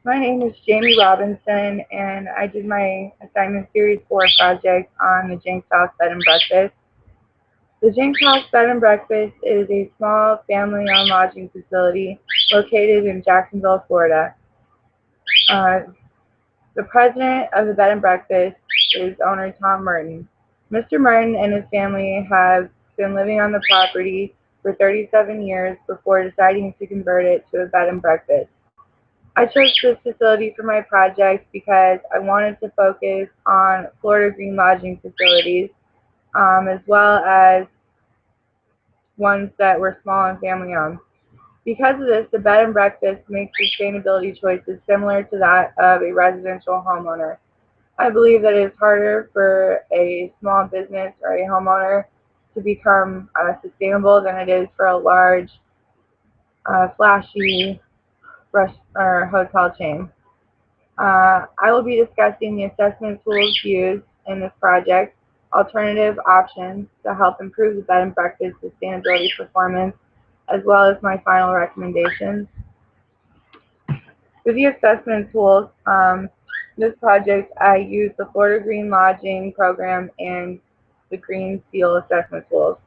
My name is Jamie Robinson, and I did my assignment series 4 project on the Jenks House Bed and Breakfast. The Jenks House Bed and Breakfast is a small family-owned lodging facility located in Jacksonville, Florida. Uh, the president of the bed and breakfast is owner Tom Merton. Mr. Merton and his family have been living on the property for 37 years before deciding to convert it to a bed and breakfast. I chose this facility for my project because I wanted to focus on Florida Green Lodging facilities, as well as ones that were small and family owned. Because of this, the bed and breakfast makes sustainability choices similar to that of a residential homeowner. I believe that it is harder for a small business or a homeowner to become sustainable than it is for a large, flashy or hotel chain. I will be discussing the assessment tools used in this project, alternative options to help improve the bed and breakfast sustainability performance, as well as my final recommendations. For the assessment tools, this project I used the Florida Green Lodging Program and the Green Seal assessment tools.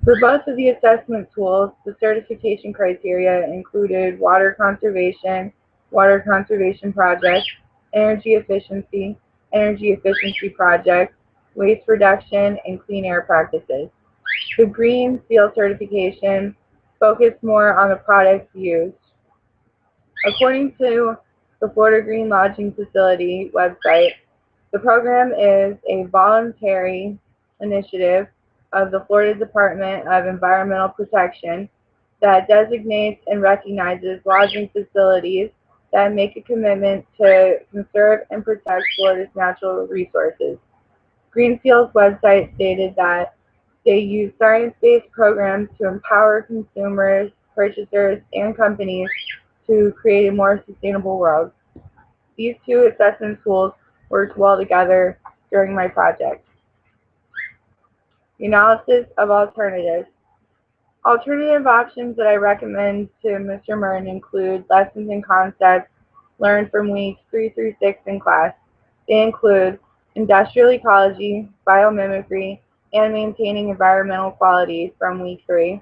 For both of the assessment tools, the certification criteria included water conservation project, energy efficiency project, waste reduction, and clean air practices. The Green Seal certification focused more on the products used. According to the Florida Green Lodging Facility website, the program is a voluntary initiative of the Florida Department of Environmental Protection that designates and recognizes lodging facilities that make a commitment to conserve and protect Florida's natural resources. Greenfield's website stated that they use science-based programs to empower consumers, purchasers, and companies to create a more sustainable world. These two assessment tools worked well together during my project. The analysis of alternatives. Alternative options that I recommend to Mr. Murren include lessons and concepts learned from weeks 3 through 6 in class. They include industrial ecology, biomimicry, and maintaining environmental quality from week 3,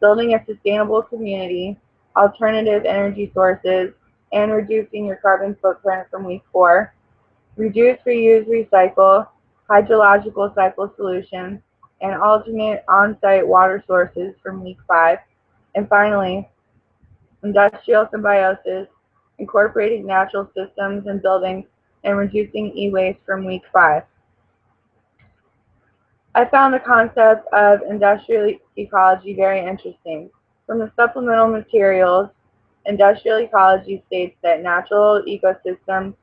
building a sustainable community, alternative energy sources, and reducing your carbon footprint from week 4, reduce, reuse, recycle, hydrological cycle solutions, and alternate on-site water sources from week 5. And finally, industrial symbiosis, incorporating natural systems and buildings, and reducing e-waste from week 5. I found the concept of industrial ecology very interesting. From the supplemental materials, industrial ecology states that natural ecosystems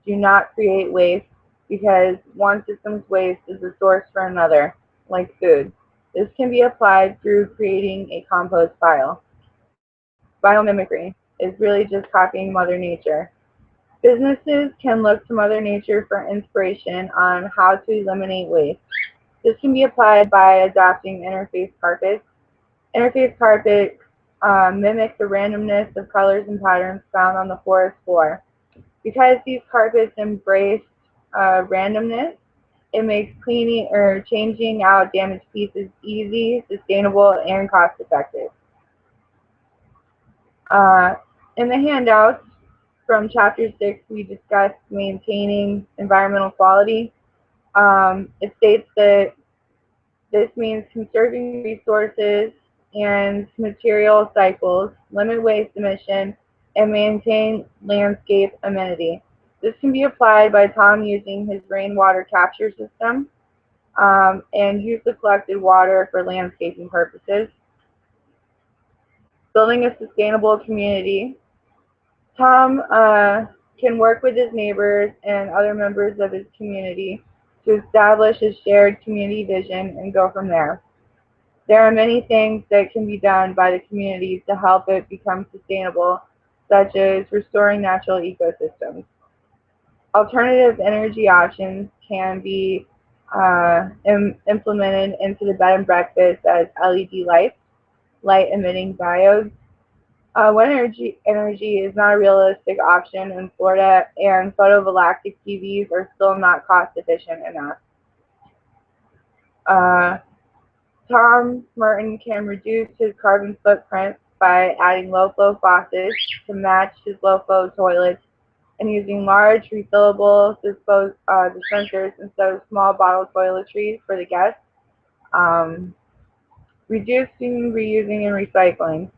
do not create waste because one system's waste is a source for another, like food. This can be applied through creating a compost pile. Biomimicry is really just copying Mother Nature. Businesses can look to Mother Nature for inspiration on how to eliminate waste. This can be applied by adopting interface carpets. Interface carpets mimic the randomness of colors and patterns found on the forest floor. Because these carpets embrace randomness, it makes cleaning or changing out damaged pieces easy, sustainable, and cost effective. Uh, in the handouts from Chapter 6, we discussed maintaining environmental quality. It states that this means conserving resources and material cycles, limit waste emission, and maintain landscape amenity. This can be applied by Tom using his rainwater capture system and use the collected water for landscaping purposes. Building a sustainable community. Tom can work with his neighbors and other members of his community to establish a shared community vision and go from there. There are many things that can be done by the community to help it become sustainable, such as restoring natural ecosystems. Alternative energy options can be implemented into the bed and breakfast as LED lights, light emitting diodes, Wind energy is not a realistic option in Florida, and photovoltaic PVs are still not cost efficient enough. Tom Merton can reduce his carbon footprint by adding low-flow faucets to match his low-flow toilets and using large refillable dispensers instead of small bottle toiletries for the guests. Reducing, reusing, and recycling.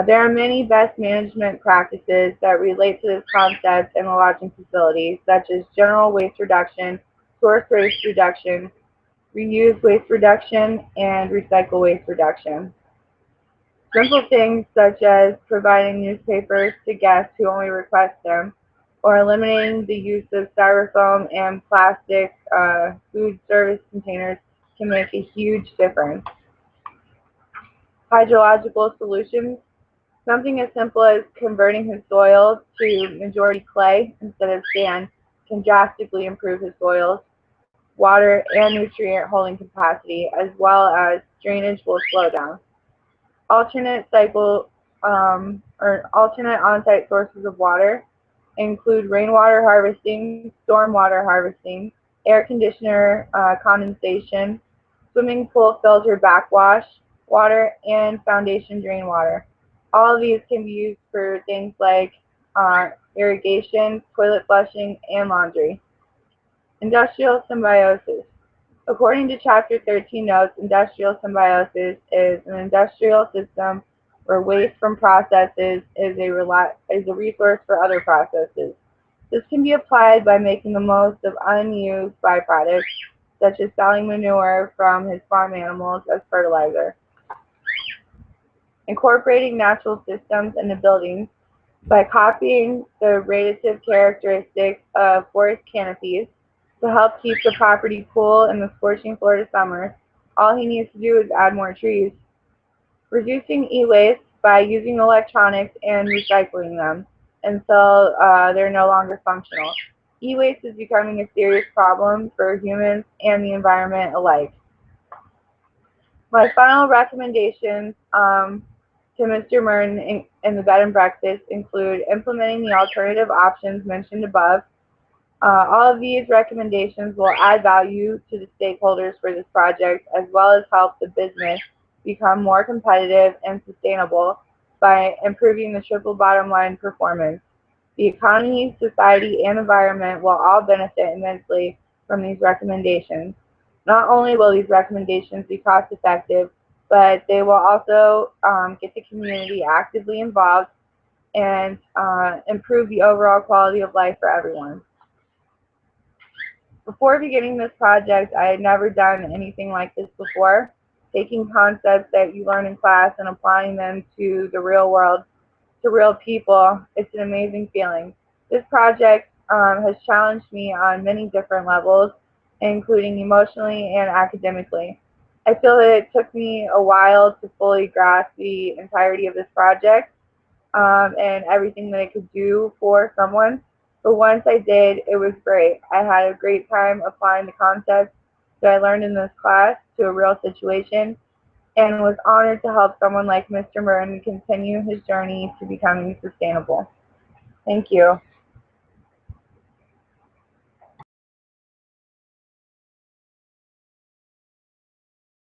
There are many best management practices that relate to this concept in the lodging facility, such as general waste reduction, source waste reduction, reuse waste reduction, and recycle waste reduction. Simple things such as providing newspapers to guests who only request them, or eliminating the use of styrofoam and plastic food service containers can make a huge difference. Hydrological solutions. Something as simple as converting his soil to majority clay instead of sand can drastically improve his soil's water and nutrient holding capacity, as well as drainage will slow down. Alternate alternate on-site sources of water include rainwater harvesting, stormwater harvesting, air conditioner condensation, swimming pool filter backwash water, and foundation drain water. All of these can be used for things like irrigation, toilet flushing, and laundry. Industrial symbiosis. According to Chapter 13 notes, industrial symbiosis is an industrial system where waste from processes is a resource for other processes. This can be applied by making the most of unused byproducts, such as selling manure from his farm animals as fertilizer. Incorporating natural systems into buildings by copying the radiative characteristics of forest canopies to help keep the property cool in the scorching Florida summers. All he needs to do is add more trees. Reducing e-waste by using electronics and recycling them until they're no longer functional. E-waste is becoming a serious problem for humans and the environment alike. My final recommendations to Mr. Merton in the bed and breakfast include implementing the alternative options mentioned above. All of these recommendations will add value to the stakeholders for this project, as well as help the business become more competitive and sustainable by improving the triple bottom line performance. The economy, society, and environment will all benefit immensely from these recommendations. Not only will these recommendations be cost effective, but they will also get the community actively involved and improve the overall quality of life for everyone. Before beginning this project, I had never done anything like this before. Taking concepts that you learn in class and applying them to the real world, to real people, it's an amazing feeling. This project has challenged me on many different levels, including emotionally and academically. I feel that it took me a while to fully grasp the entirety of this project and everything that it could do for someone. But once I did, it was great. I had a great time applying the concepts that I learned in this class to a real situation and was honored to help someone like Mr. Merton continue his journey to becoming sustainable. Thank you.